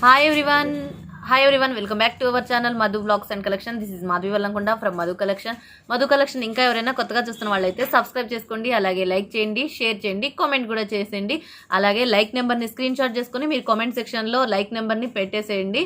Hi everyone. Hi everyone, welcome back to our channel Madhu Vlogs and Collection. This is Madhu Vallankonda from Madhu Collection. Madhu Collection ఇంకా ఎవరైనా కొత్తగా చూస్తున్న వాళ్ళైతే subscribe చేసుకోండి, అలాగే like చేయండి, షేర్ చేయండి, కామెంట్ కూడా చేసేయండి. అలాగే లైక్ నెంబర్ ని స్క్రీన్ షాట్ చేసుకొని మీరు కామెంట్ సెక్షన్ లో లైక్ నెంబర్ ని పెట్టేసేయండి.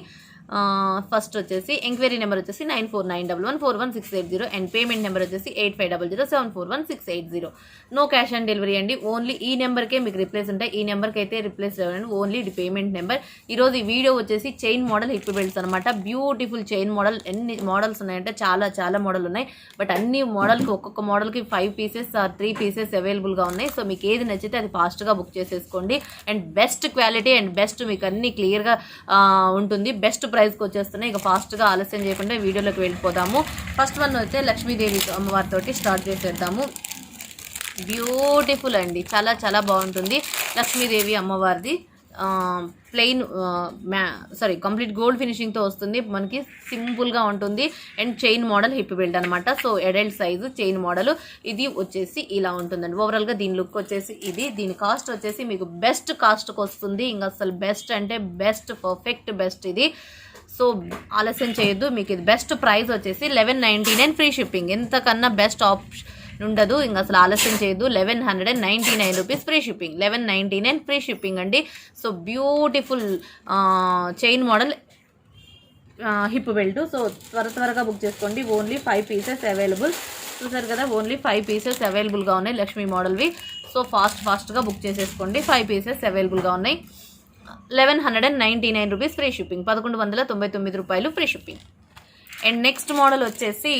ఫస్ట్ వచ్చేసి ఎంక్వైరీ నెంబర్ వచ్చేసి 9491141680 అండ్ పేమెంట్ నెంబర్ వచ్చేసి 8500741680. నో క్యాష్ ఆన్ డెలివరీ అండి. ఓన్లీ ఈ నెంబర్కే మీకు రిప్లేస్ ఉంటాయి. ఈ నెంబర్కి అయితే రిప్లేస్ అవ్వండి, ఓన్లీ ఇది పేమెంట్ నెంబర్. ఈరోజు ఈ వీడియో వచ్చేసి చైన్ మోడల్ హిప్ బెల్ట్స్ అనమాట. Beautiful chain model. ఎన్ని మోడల్స్ ఉన్నాయంటే చాలా మోడల్ ఉన్నాయి. బట్ అన్ని మోడల్కి ఒక్కొక్క మోడల్కి 5 పీసెస్ 3 పీసెస్ అవైలబుల్గా ఉన్నాయి. సో మీకు ఏది నచ్చితే అది ఫాస్ట్గా బుక్ చేసేసుకోండి. And best quality and best మీకు అన్ని క్లియర్గా ఉంటుంది. బెస్ట్ ప్రైస్కి వచ్చేస్తున్నాయి. ఇక ఫాస్ట్గా ఆలస్యం చేయకుండా వీడియోలోకి వెళ్ళిపోదాము. ఫస్ట్ వన్ అయితే లక్ష్మీదేవి అమ్మవారితో స్టార్ట్ చేసేద్దాము. బ్యూటిఫుల్ అండి, చాలా బాగుంటుంది. లక్ష్మీదేవి అమ్మవారిది ప్లెయిన్ కంప్లీట్ గోల్డ్ ఫినిషింగ్తో వస్తుంది. మనకి సింపుల్గా ఉంటుంది. And chain model hip belt అనమాట. So adult size chain model ఇది వచ్చేసి ఇలా ఉంటుందండి. ఓవరాల్గా దీని లుక్ వచ్చేసి ఇది. దీని కాస్ట్ వచ్చేసి మీకు బెస్ట్ కాస్ట్కి వస్తుంది. ఇంకా అసలు బెస్ట్ అంటే బెస్ట్, పర్ఫెక్ట్ బెస్ట్ ఇది. సో ఆలస్యం చేయొద్దు. మీకు ఇది బెస్ట్ ప్రైస్ వచ్చేసి 1199 ఫ్రీ షిప్పింగ్. ఎంతకన్నా బెస్ట్ ఆప్షన్ ఉండదు. ఇంకా అసలు ఆలస్యం చేయొద్దు. 1199 rupees free shipping. 1199 free shipping అండి. So beautiful chain model hip belt. So త్వరగా బుక్ చేసుకోండి. Only 5 pieces available. చూసారు కదా, ఓన్లీ 5 పీసెస్ అవైలబుల్గా ఉన్నాయి లక్ష్మీ మోడల్వి. సో ఫాస్ట్గా బుక్ చేసేసుకోండి. 5 పీసెస్ అవైలబుల్గా ఉన్నాయి. 1199 రూపీస్ ఫ్రీ షిప్పింగ్. 1199 రూపాయలు free shipping. And next model వచ్చేసి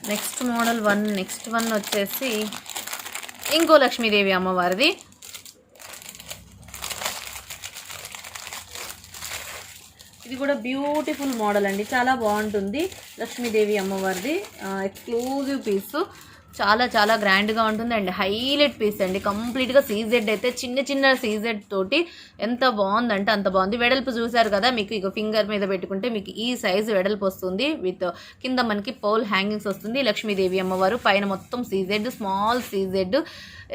నెక్స్ట్ వన్ వచ్చేసి ఇంకో లక్ష్మీదేవి అమ్మవారిది. ఇది కూడా బ్యూటిఫుల్ మోడల్ అండి, చాలా బాగుంటుంది. లక్ష్మీదేవి అమ్మవారిది ఎక్స్క్లూజివ్ పీసు. చాలా గ్రాండ్గా ఉంటుంది. అండ్ హైలైట్ పీస్ అండి. కంప్లీట్గా సీజెడ్ అయితే చిన్న సీజెడ్ తోటి ఎంత బాగుందంటే అంత బాగుంది. వెడల్పు చూసారు కదా, మీకు ఇక ఫింగర్ మీద పెట్టుకుంటే మీకు ఈ సైజు వెడల్పు వస్తుంది. విత్ కింద మనకి పౌల్ హ్యాంగింగ్స్ వస్తుంది. లక్ష్మీదేవి అమ్మవారు పైన మొత్తం సీజెడ్, స్మాల్ సీజెడ్.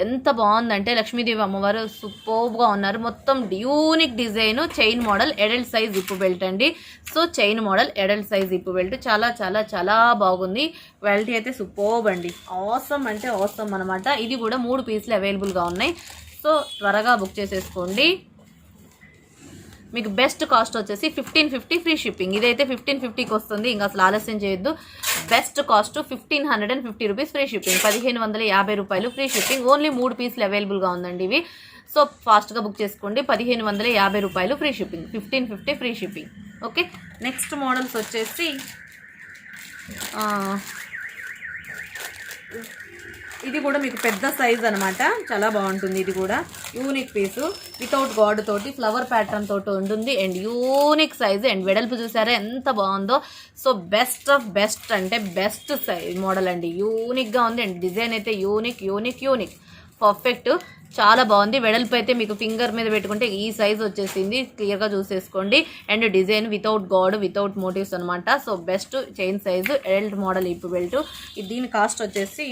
ఎంత బాగుందంటే లక్ష్మీదేవి అమ్మవారు సూపర్గా ఉన్నారు. మొత్తం unique design chain model adult size hip belt అండి. So chain model adult size hip belt చాలా బాగుంది. క్వాలిటీ అయితే సూపర్బ్ అండి. ఆసమ్ అంటే ఆసమ్ అనమాట. ఇది కూడా 3 పీసులు అవైలబుల్గా ఉన్నాయి. సో త్వరగా బుక్ చేసేసుకోండి. మీకు బెస్ట్ కాస్ట్ వచ్చేసి 1550 ఫ్రీ షిప్పింగ్. ఇదైతే 1550కి వస్తుంది. ఇంకా అసలు ఆలస్యం చేయొద్దు. Best cost 1550 rupees free shipping. 1550 రూపాయలు ఫ్రీ షిప్పింగ్. ఓన్లీ 3 పీసులు అవైలబుల్గా ఉందండి ఇవి. సో ఫాస్ట్గా బుక్ చేసుకోండి. 1550 రూపాయలు free shipping. 1550 free shipping. Okay, next models వచ్చేసి ఇది కూడా మీకు పెద్ద సైజ్ అనమాట. చాలా బాగుంటుంది. ఇది కూడా యూనిక్ పీసు. వితౌట్ గాడ్ తోటి ఫ్లవర్ ప్యాటర్న్ తోటి ఉంటుంది. And unique size. అండ్ వెడల్పు చూసారా ఎంత బాగుందో. సో బెస్ట్ ఆఫ్ బెస్ట్ అంటే బెస్ట్ సైజ్ మోడల్ అండి. యూనిక్గా ఉంది. అండ్ డిజైన్ అయితే యూనిక్ పర్ఫెక్ట్. చాలా బాగుంది. వెడల్పు అయితే మీకు ఫింగర్ మీద పెట్టుకుంటే ఈ సైజ్ వచ్చేసింది. క్లియర్గా చూసేసుకోండి. And design without god, without motives అనమాట. So best chain size adult model hip belt. దీని కాస్ట్ వచ్చేసి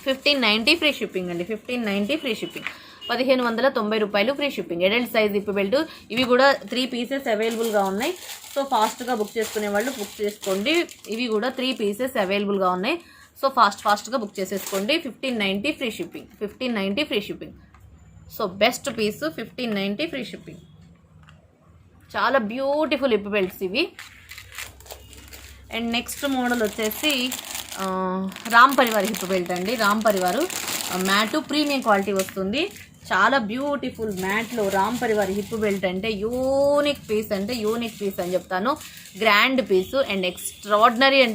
1590 ఫ్రీ షిప్పింగ్ అండి. 1590 ఫ్రీ షిప్పింగ్. 1590 రూపాయలు free shipping. Adult size hip belt. ఇవి కూడా 3 పీసెస్ అవైలబుల్గా ఉన్నాయి. సో ఫాస్ట్గా బుక్ చేసుకునే వాళ్ళు బుక్ చేసుకోండి. ఇవి కూడా 3 పీసెస్ అవైలబుల్గా ఉన్నాయి. సో ఫాస్ట్గా బుక్ చేసేసుకోండి. 1590 free shipping. 1590 free shipping. So best piece 1590 free shipping. చాలా బ్యూటిఫుల్ హిప్ బెల్ట్స్ ఇవి. అండ్ నెక్స్ట్ మోడల్ వచ్చేసి రామ్ పరివార్ హిప్ బెల్ట్ అండి. Ram Parivar matte premium quality వస్తుంది. చాలా బ్యూటిఫుల్ మ్యాట్లో రామ్ పరివార్ హిప్ బెల్ట్ అంటే యూనిక్ పీస్ అని చెప్తాను. గ్రాండ్ పీసు అండ్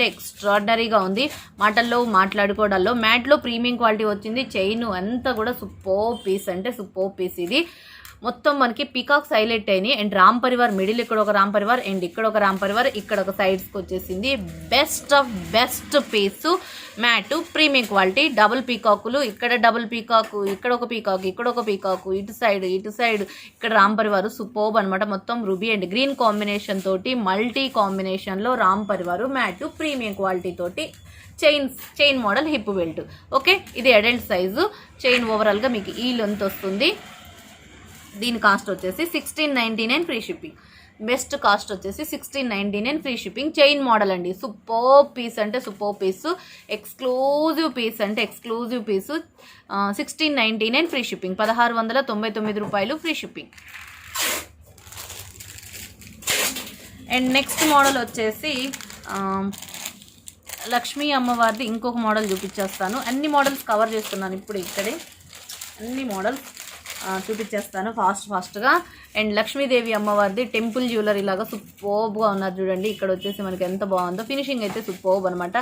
ఎక్స్ట్రాడినరీగా ఉంది. మాటల్లో మాట్లాడుకోవడాల్లో మ్యాట్లో ప్రీమియం క్వాలిటీ వచ్చింది. చైన్ అంతా కూడా సూపర్ పీస్ ఇది. మొత్తం మనకి పీకాక్స్ హైలైట్ అయినాయి. అండ్ రామ్ పరివార్ మిడిల్ ఇక్కడ ఒక రామ్ పరివార్ అండ్ ఇక్కడ ఒక రామ్ పరివార్, ఇక్కడ ఒక సైడ్స్కి వచ్చేసింది. Best of best piece matte premium quality. Double పీకాకులు, ఇక్కడ డబుల్ పీకాకు, ఇక్కడ ఒక పీకాకు, ఇటు సైడ్ ఇక్కడ రామ్ పరివారు సూపర్బ్ అనమాట. మొత్తం రూబీ అండ్ గ్రీన్ కాంబినేషన్ తోటి మల్టీ కాంబినేషన్లో Ram Parivar matte premium quality తోటి chain model hip belt. Okay, ఇది అడల్ట్ సైజు. చైన్ ఓవరాల్గా మీకు ఈ లెంత్ వస్తుంది. దీని కాస్ట్ వచ్చేసి 1699 ఫ్రీ షిప్పింగ్. బెస్ట్ కాస్ట్ వచ్చేసి 1699 ఫ్రీ షిప్పింగ్. చైన్ మోడల్ అండి, సూపర్ పీస్ అంటే సూపర్ పీసు, ఎక్స్క్లూజివ్ పీస్ అంటే ఎక్స్క్లూజివ్ పీసు. 1699 ఫ్రీ షిప్పింగ్, 1699 రూపాయలు free shipping. And next model వచ్చేసి లక్ష్మీ అమ్మవారిది ఇంకొక మోడల్ చూపించేస్తాను. అన్ని మోడల్స్ కవర్ చేస్తున్నాను ఇప్పుడు ఇక్కడే, అన్ని మోడల్స్ చూపించేస్తాను ఫాస్ట్గా. అండ్ లక్ష్మీదేవి అమ్మవారిది టెంపుల్ జ్యువెలరీ లాగా సూపర్బ్గా ఉన్నారు చూడండి. ఇక్కడ వచ్చేసి మనకి ఎంత బాగుందో, ఫినిషింగ్ అయితే సూపర్బ్ అనమాట.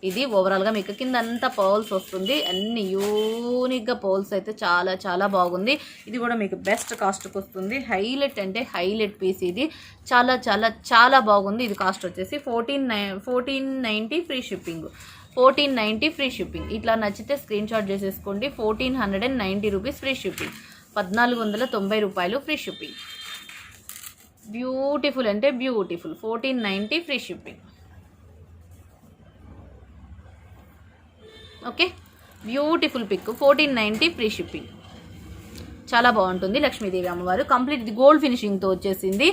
ఇది ఓవరాల్గా మీకు కింద అంతా పర్ల్స్ వస్తుంది, అన్ని యూనిక్గా పర్ల్స్ అయితే చాలా చాలా బాగుంది. ఇది కూడా మీకు బెస్ట్ కాస్ట్కి వస్తుంది. హైలైట్ అంటే హైలైట్ పీస్ ఇది, చాలా చాలా చాలా బాగుంది. ఇది కాస్ట్ వచ్చేసి 1490 ఫ్రీ షిప్పింగ్. 1490 free shipping. ఇట్లా నచ్చితే స్క్రీన్ షాట్ చేసేసుకోండి. 1490 రూపీస్ ఫ్రీ షిప్పింగ్, 1490 రూపాయలు ఫ్రీ షిప్పింగ్. బ్యూటిఫుల్ అంటే beautiful, 1490 free shipping. Okay, beautiful pick, 1490 free shipping. చాలా బాగుంటుంది. లక్ష్మీదేవి అమ్మవారు కంప్లీట్ ఇది గోల్డ్ ఫినిషింగ్తో వచ్చేసింది.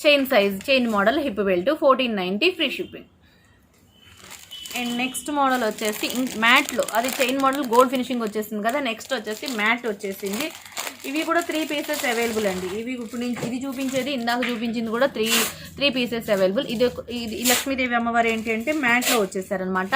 Chain size, chain model, hip belt, 1490 free shipping. And next model వచ్చేసి మ్యాట్లో, అది చైన్ మోడల్ గోల్డ్ ఫినిషింగ్ వచ్చేసింది కదా. నెక్స్ట్ వచ్చేసి మ్యాట్ వచ్చేసింది. ఇవి కూడా 3 పీసెస్ అవైలబుల్ అండి. ఇవి ఇప్పుడు నేను ఇది చూపించేది, ఇందాక చూపించింది కూడా త్రీ పీసెస్ అవైలబుల్. ఇది లక్ష్మీదేవి అమ్మవారు ఏంటి అంటే మ్యాట్లో వచ్చేసారనమాట.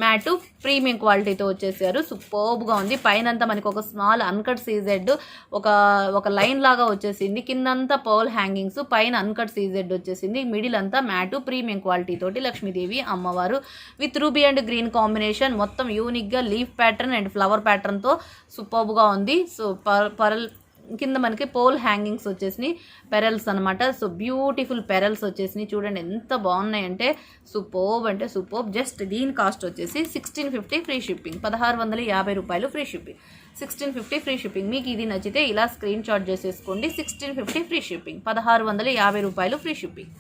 మ్యాట్ ప్రీమియం క్వాలిటీతో వచ్చేసారు, సూపర్బ్గా ఉంది. పైనంతా మనకి ఒక స్మాల్ అన్కట్ సీజెడ్ ఒక లైన్ లాగా వచ్చేసింది. కిందంతా పర్ల్ హ్యాంగింగ్స్, పైన అన్కట్ సీజెడ్ వచ్చేసింది. మిడిల్ అంతా మ్యాట్ ప్రీమియం క్వాలిటీ తోటి లక్ష్మీదేవి అమ్మవారు with ruby and green combination, మొత్తం యూనిక్గా లీఫ్ ప్యాటర్న్ అండ్ ఫ్లవర్ ప్యాటర్న్తో సూపర్బ్గా ఉంది. సో పర్ల్ కింద మనకి పోల్ హ్యాంగింగ్స్ వచ్చేసినాయి, పెరల్స్ అనమాట. సో బ్యూటిఫుల్ పెరల్స్ వచ్చేసినాయి చూడండి, ఎంత బాగున్నాయి అంటే సూపర్బ్ అంటే సూపర్బ్. జస్ట్ దీని కాస్ట్ వచ్చేసి 1650 ఫ్రీ షిప్పింగ్, 1650 రూపాయలు ఫ్రీ షిప్పింగ్. 1650 free shipping. మీకు ఇది నచ్చితే ఇలా స్క్రీన్ షాట్ చేసేసుకోండి. 1650 ఫ్రీ షిప్పింగ్, 1650 రూపాయలు free shipping.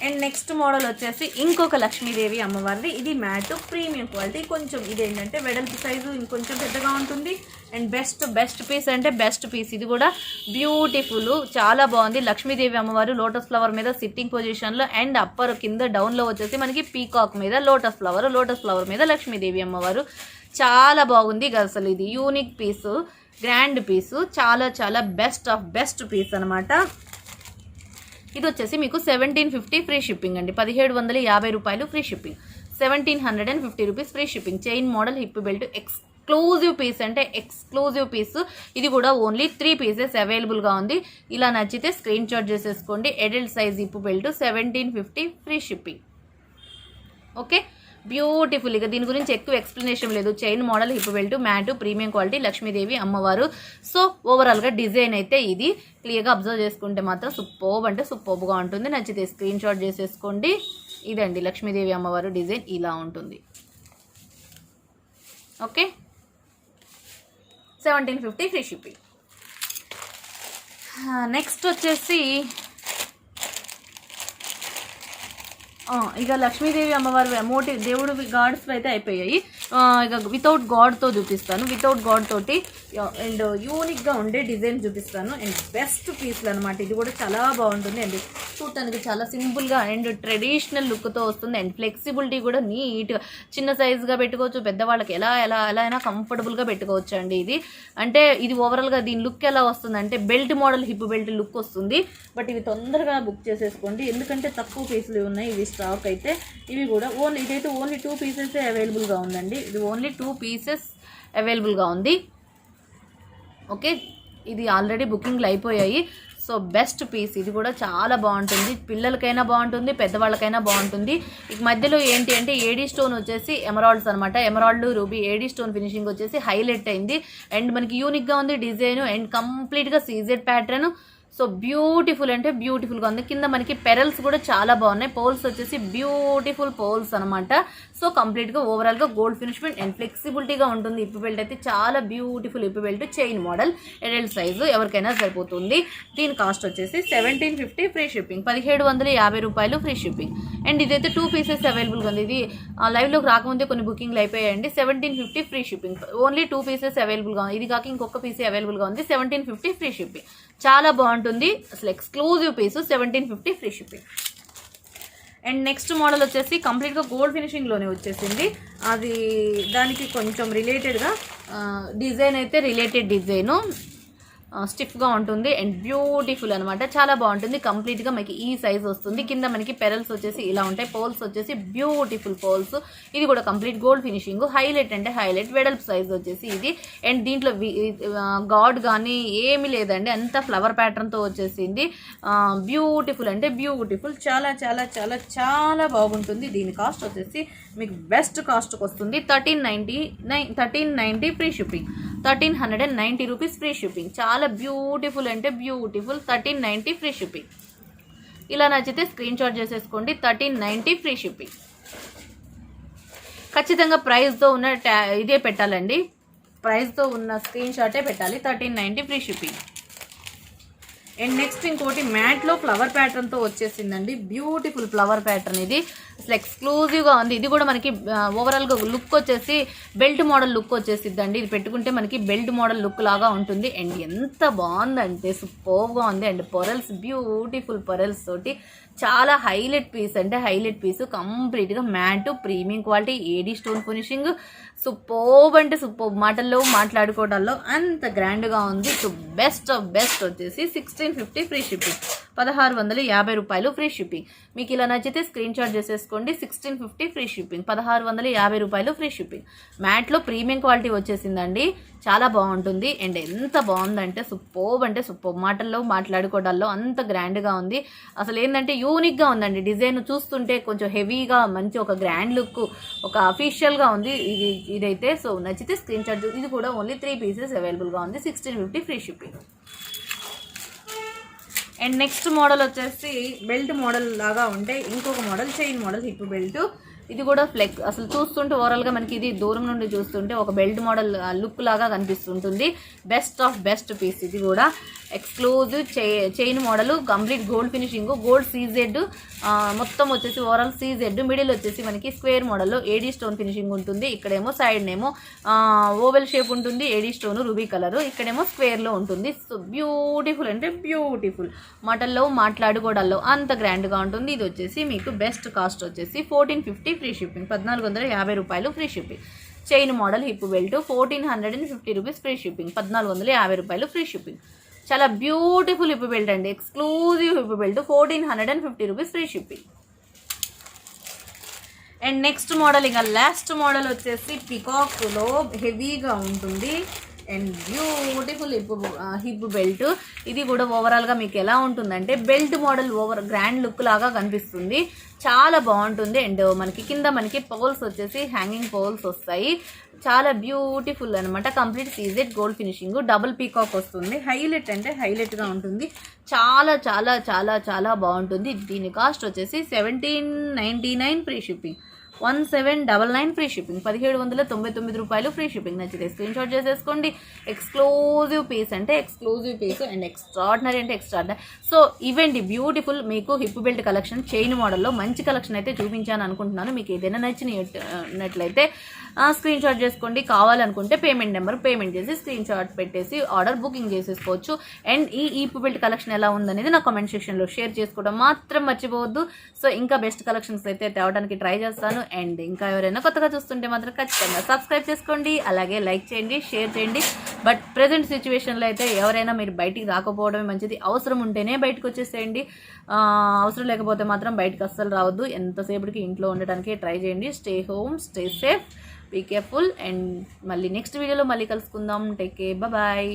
And next model వచ్చేసి ఇంకొక లక్ష్మీదేవి అమ్మవారిది. ఇది మ్యాట్ ప్రీమియం క్వాలిటీ, కొంచెం ఇదేంటంటే వెడల్పు సైజు ఇంకొంచెం పెద్దగా ఉంటుంది. అండ్ బెస్ట్ పీస్ అంటే బెస్ట్ పీస్. ఇది కూడా బ్యూటిఫుల్, చాలా బాగుంది. లక్ష్మీదేవి అమ్మవారు లోటస్ ఫ్లవర్ మీద సిట్టింగ్ పొజిషన్లో, అండ్ అప్పర్ కింద డౌన్లో వచ్చేసి మనకి పీకాక్ మీద లోటస్ ఫ్లవర్ మీద లక్ష్మీదేవి అమ్మవారు. చాలా బాగుంది అసలు. ఇది యూనిక్ పీసు, గ్రాండ్ పీసు, చాలా చాలా బెస్ట్ ఆఫ్ బెస్ట్ పీస్ అనమాట. ఇది వచ్చేసి మీకు 1750 ఫ్రీ షిప్పింగ్ అండి, 1750 రూపాయలు free shipping, 1750 rupees free shipping. Chain model, hip belt, exclusive piece అంటే ఎక్స్క్లూజివ్ పీస్. ఇది కూడా ఓన్లీ 3 పీసెస్ అవైలబుల్గా ఉంది. ఇలా నచ్చితే స్క్రీన్ షాట్ చేసేసుకోండి. Adult size hip belt, 1750 free shipping. Okay, beautiful. ఇక దీని గురించి ఎక్కువ ఎక్స్ప్లెనేషన్ లేదు. Chain model, hip belt, matte, premium quality, Lakshmidevi అమ్మవారు. సో ఓవరాల్గా డిజైన్ అయితే ఇది. క్లియర్గా అబ్జర్వ్ చేసుకుంటే మాత్రం సూపర్బ్ అంటే సూపర్బ్గా ఉంటుంది. నచ్చితే స్క్రీన్ షాట్ చేసేసుకోండి. ఇదండి లక్ష్మీదేవి అమ్మవారు డిజైన్ ఇలా ఉంటుంది. Okay, 1750 free shipping. నెక్స్ట్ వచ్చేసి ఇక లక్ష్మీదేవి అమ్మవారి మోటివ్ దేవుడు గాడ్స్ అయితే అయిపోయాయి. ఇక వితౌట్ గాడ్తో చూపిస్తాను. వితౌట్ గాడ్ తోటి అండ్ యూనిక్గా ఉండే డిజైన్ చూపిస్తాను. అండ్ బెస్ట్ పీస్లు అనమాట. ఇది కూడా చాలా బాగుంటుంది అండి, చూడటానికి చాలా సింపుల్గా అండ్ ట్రెడిషనల్ లుక్తో వస్తుంది. అండ్ ఫ్లెక్సిబిలిటీ కూడా నీట్గా, చిన్న సైజుగా పెట్టుకోవచ్చు, పెద్దవాళ్ళకి ఎలా అయినా కంఫర్టబుల్గా పెట్టుకోవచ్చు అండి. ఇది అంటే ఇది ఓవరాల్గా దీని లుక్ ఎలా వస్తుంది అంటే belt model, hip belt look వస్తుంది. బట్ ఇవి తొందరగా బుక్ చేసేసుకోండి, ఎందుకంటే తక్కువ పీసులు ఉన్నాయి ఇవి స్టాక్ అయితే. ఇవి కూడా ఇదైతే ఓన్లీ 2 పీసెస్ అవైలబుల్గా ఉందండి. ఇది ఓన్లీ 2 పీసెస్ అవైలబుల్గా ఉంది. ఓకే, ఇది ఆల్రెడీ బుకింగ్లు అయిపోయాయి. So best piece. ఇది కూడా చాలా బాగుంటుంది, పిల్లలకైనా బాగుంటుంది, పెద్దవాళ్ళకైనా బాగుంటుంది. ఇక మధ్యలో ఏంటి అంటే ఏడీ స్టోన్ వచ్చేసి ఎమరాల్డ్స్ అనమాట. ఎమరాల్డ్, రూబీ, ఏడీ స్టోన్ ఫినిషింగ్ వచ్చేసి హైలైట్ అయింది. అండ్ మనకి యూనిక్గా ఉంది డిజైన్. అండ్ కంప్లీట్గా సీజెడ్ ప్యాటర్న్, సో బ్యూటిఫుల్ అంటే బ్యూటిఫుల్గా ఉంది. కింద మనకి పెరల్స్ కూడా చాలా బాగున్నాయి. పోల్స్ వచ్చేసి బ్యూటిఫుల్ పోల్స్ అనమాట. సో కంప్లీట్గా ఓవరాల్గా గోల్డ్ ఫినిష్మెంట్ అండ్ ఫ్లెక్సిబిలిటీగా ఉంటుంది. ఇప్పు బెల్ట్ అయితే చాలా బ్యూటిఫుల్ ఇప్పు belt, chain model, adult size ఎవరికైనా సరిపోతుంది. దీని కాస్ట్ వచ్చేసి 1750 ఫ్రీ షిప్పింగ్, 1750 రూపాయలు ఫ్రీ షిప్పింగ్. అండ్ ఇదైతే 2 పీసెస్ అవైలబుల్గా ఉంది. ఇది లైవ్లోకి రాకముందే కొన్ని బుకింగ్లు అయిపోయాయండి. 1750 ఫ్రీ షిప్పింగ్, ఓన్లీ 2 పీసెస్ అవైలబుల్గా ఉంది. ఇది కాక ఇంకొక పీసే అవైలబుల్గా ఉంది. 1750 ఫ్రీ షిప్పింగ్, చాలా బాగుంటుంది. అసలు exclusive piece, 1750 free shipping. And next model వచ్చేసి కంప్లీట్గా గోల్డ్ ఫినిషింగ్లోనే వచ్చేసింది. అది దానికి కొంచెం రిలేటెడ్గా డిజైన్ అయితే రిలేటెడ్ డిజైను స్టిఫ్గా ఉంటుంది అండ్ బ్యూటిఫుల్ అనమాట. చాలా బాగుంటుంది. కంప్లీట్గా మనకి ఈ సైజ్ వస్తుంది. కింద మనకి పెరల్స్ వచ్చేసి ఇలా ఉంటాయి. పోల్స్ వచ్చేసి బ్యూటిఫుల్ పోల్స్. ఇది కూడా కంప్లీట్ గోల్డ్ ఫినిషింగ్. హైలైట్ అంటే హైలైట్, వెడల్పు సైజ్ వచ్చేసి ఇది. అండ్ దీంట్లో గాడ్ కానీ ఏమీ లేదండి, అంతా ఫ్లవర్ ప్యాటర్న్తో వచ్చేసింది. బ్యూటిఫుల్ అంటే బ్యూటిఫుల్, చాలా చాలా చాలా చాలా బాగుంటుంది. దీని కాస్ట్ వచ్చేసి మీకు బెస్ట్ కాస్ట్కి వస్తుంది 1390 free shipping, 1390 rupees free shipping. చాలా బ్యూటిఫుల్ అంటే బ్యూటిఫుల్, 1390 ఫ్రీ షిప్పింగ్. ఇలా నచ్చితే స్క్రీన్ షాట్ చేసేసుకోండి. 1390 ఫ్రీ షిప్పింగ్. ఖచ్చితంగా ప్రైస్తో ఉన్న ఇదే పెట్టాలండి, ప్రైస్తో ఉన్న స్క్రీన్ షాటే పెట్టాలి. 1390 ఫ్రీ షిప్పింగ్. అండ్ నెక్స్ట్ ఇంకోటి మ్యాట్లో ఫ్లవర్ ప్యాటర్న్తో వచ్చేసిందండి. బ్యూటిఫుల్ ఫ్లవర్ ప్యాటర్న్, ఇది అసలు ఎక్స్క్లూజివ్గా ఉంది. ఇది కూడా మనకి ఓవరాల్గా లుక్ వచ్చేసి బెల్ట్ మోడల్ లుక్ వచ్చేసిద్దండి. ఇది పెట్టుకుంటే మనకి బెల్ట్ మోడల్ లుక్ లాగా ఉంటుంది. అండ్ ఎంత బాగుందంటే సూపర్గా ఉంది. అండ్ పొరల్స్, బ్యూటిఫుల్ పొరల్స్ తోటి చాలా హైలైట్ పీస్ అంటే హైలైట్ పీసు. కంప్లీట్గా matte, premium quality, AD stone finishing. Superb అంటే సూపర్బ్, మాటల్లో మాట్లాడుకోవడాల్లో అంత గ్రాండ్గా ఉంది. సో బెస్ట్ ఆఫ్ బెస్ట్ వచ్చేసి 1650 ఫ్రీ షిప్పింగ్, 1650 రూపాయలు ఫ్రీ షిప్పింగ్. మీకు ఇలా నచ్చితే స్క్రీన్ షాట్ చేసేసుకోండి. 1650 ఫ్రీ షిప్పింగ్, 1650 రూపాయలు ఫ్రీ షిప్పింగ్. మ్యాట్లో ప్రీమియం క్వాలిటీ వచ్చేసిందండి. చాలా బాగుంటుంది. అండ్ ఎంత బాగుందంటే సూపర్బ్ అంటే సూపర్బ్, మాటల్లో మాట్లాడుకోవడాల్లో అంత గ్రాండ్గా ఉంది. అసలు ఏంటంటే యూనిక్గా ఉందండి. డిజైన్ చూస్తుంటే కొంచెం హెవీగా మంచి ఒక గ్రాండ్ లుక్, ఒక అఫీషియల్గా ఉంది ఇదైతే. సో నచ్చితే స్క్రీన్ షాట్. ఇది కూడా ఓన్లీ 3 పీసెస్ అవైలబుల్గా ఉంది. 1650 free shipping. And next model వచ్చేసి బెల్ట్ మోడల్ లాగా ఉంటే ఇంకొక model, chain model hip belt. ఇది కూడా ఫ్లెక్స్, అసలు చూస్తుంటే ఓవరాల్గా మనకి ఇది దూరం నుండి చూస్తుంటే ఒక బెల్ట్ మోడల్ లుక్ లాగా కనిపిస్తుంటుంది. Best of best piece. ఇది కూడా exclusive chain model, complete gold finishing, gold CZ మొత్తం వచ్చేసి ఓవరాల్ సీజెడ్. మిడిల్ వచ్చేసి మనకి స్క్వేర్ మోడల్లో ఏడీ స్టోన్ ఫినిషింగ్ ఉంటుంది. ఇక్కడేమో సైడ్నేమో ఓవెల్ షేప్ ఉంటుంది, ఏడీ స్టోన్ రూబీ కలర్. ఇక్కడేమో స్క్వేర్లో ఉంటుంది. సో బ్యూటిఫుల్ అంటే బ్యూటిఫుల్, మాటల్లో మాట్లాడుకోవడాల్లో అంత గ్రాండ్గా ఉంటుంది. ఇది వచ్చేసి మీకు బెస్ట్ కాస్ట్ వచ్చేసి 1450 ఫ్రీ షిప్పింగ్, 1450 రూపాయలు free shipping. Chain model hip belt, 1450 rupees free shipping, 1450 రూపాయలు ఫ్రీ షిప్పింగ్. చాలా బ్యూటిఫుల్ హిప్ బెల్ట్ అండి, exclusive hip belt, 1450 rupees free shipping. And next model, ఇంకా లాస్ట్ మోడల్ వచ్చేసి పికాక్లో హెవీగా ఉంటుంది అండ్ బ్యూటిఫుల్ హిప్ బెల్ట్. ఇది కూడా ఓవరాల్గా మీకు ఎలా ఉంటుందంటే బెల్ట్ మోడల్ గ్రాండ్ లుక్ లాగా కనిపిస్తుంది. చాలా బాగుంటుంది. అండ్ మనకి కింద మనకి పోల్స్ వచ్చేసి హ్యాంగింగ్ పోల్స్ వస్తాయి. చాలా బ్యూటిఫుల్ అనమాట. Complete CZ gold finishing, double peacock వస్తుంది. హైలైట్ అంటే హైలైట్గా ఉంటుంది. చాలా చాలా చాలా చాలా బాగుంటుంది. దీని కాస్ట్ వచ్చేసి 1799 ఫ్రీ షిప్పింగ్, 1799 ఫ్రీ షిప్పింగ్, 1799 రూపాయలు ఫ్రీ షిప్పింగ్. నచ్చితే స్క్రీన్ షాట్ చేసేసుకోండి. ఎక్స్క్లూజివ్ పీస్ అంటే ఎక్స్క్లూజివ్ పీస్ అండ్ ఎక్స్ట్రాడినరీ అంటే ఎక్స్ట్రాడినరీ. సో ఇవండి బ్యూటిఫుల్ మీకు హిప్ బెల్ట్ కలెక్షన్, చైన్ మోడల్లో మంచి కలెక్షన్ అయితే చూపించాను అనుకుంటున్నాను. మీకు ఏదైనా నచ్చినట్లయితే స్క్రీన్ షాట్ చేసుకోండి. కావాలనుకుంటే పేమెంట్ నెంబర్ పేమెంట్ చేసి స్క్రీన్ షాట్ పెట్టేసి ఆర్డర్ బుకింగ్ చేసేసుకోవచ్చు. అండ్ ఈ హిప్ బెల్ట్ కలెక్షన్ ఎలా ఉందనేది నా కామెంట్ సెక్షన్లో షేర్ చేసుకోవడం మాత్రం మర్చిపోవద్దు. సో ఇంకా బెస్ట్ కలెక్షన్స్ అయితే తేవడానికి ట్రై చేస్తాను. అండ్ ఇంకా ఎవరైనా కొత్తగా చూస్తుంటే మాత్రం ఖచ్చితంగా సబ్స్క్రైబ్ చేసుకోండి, అలాగే లైక్ చేయండి, షేర్ చేయండి. బట్ ప్రజెంట్ సిచ్యువేషన్లో అయితే ఎవరైనా మీరు బయటికి రాకపోవడమే మంచిది. అవసరం ఉంటేనే బయటకు వచ్చేసేయండి, అవసరం లేకపోతే మాత్రం బయటకు అస్సలు రావద్దు. ఎంతసేపటికి ఇంట్లో ఉండడానికి ట్రై చేయండి. Stay home, stay safe, be careful. And మళ్ళీ నెక్స్ట్ వీడియోలో మళ్ళీ కలుసుకుందాం. Take care, bye.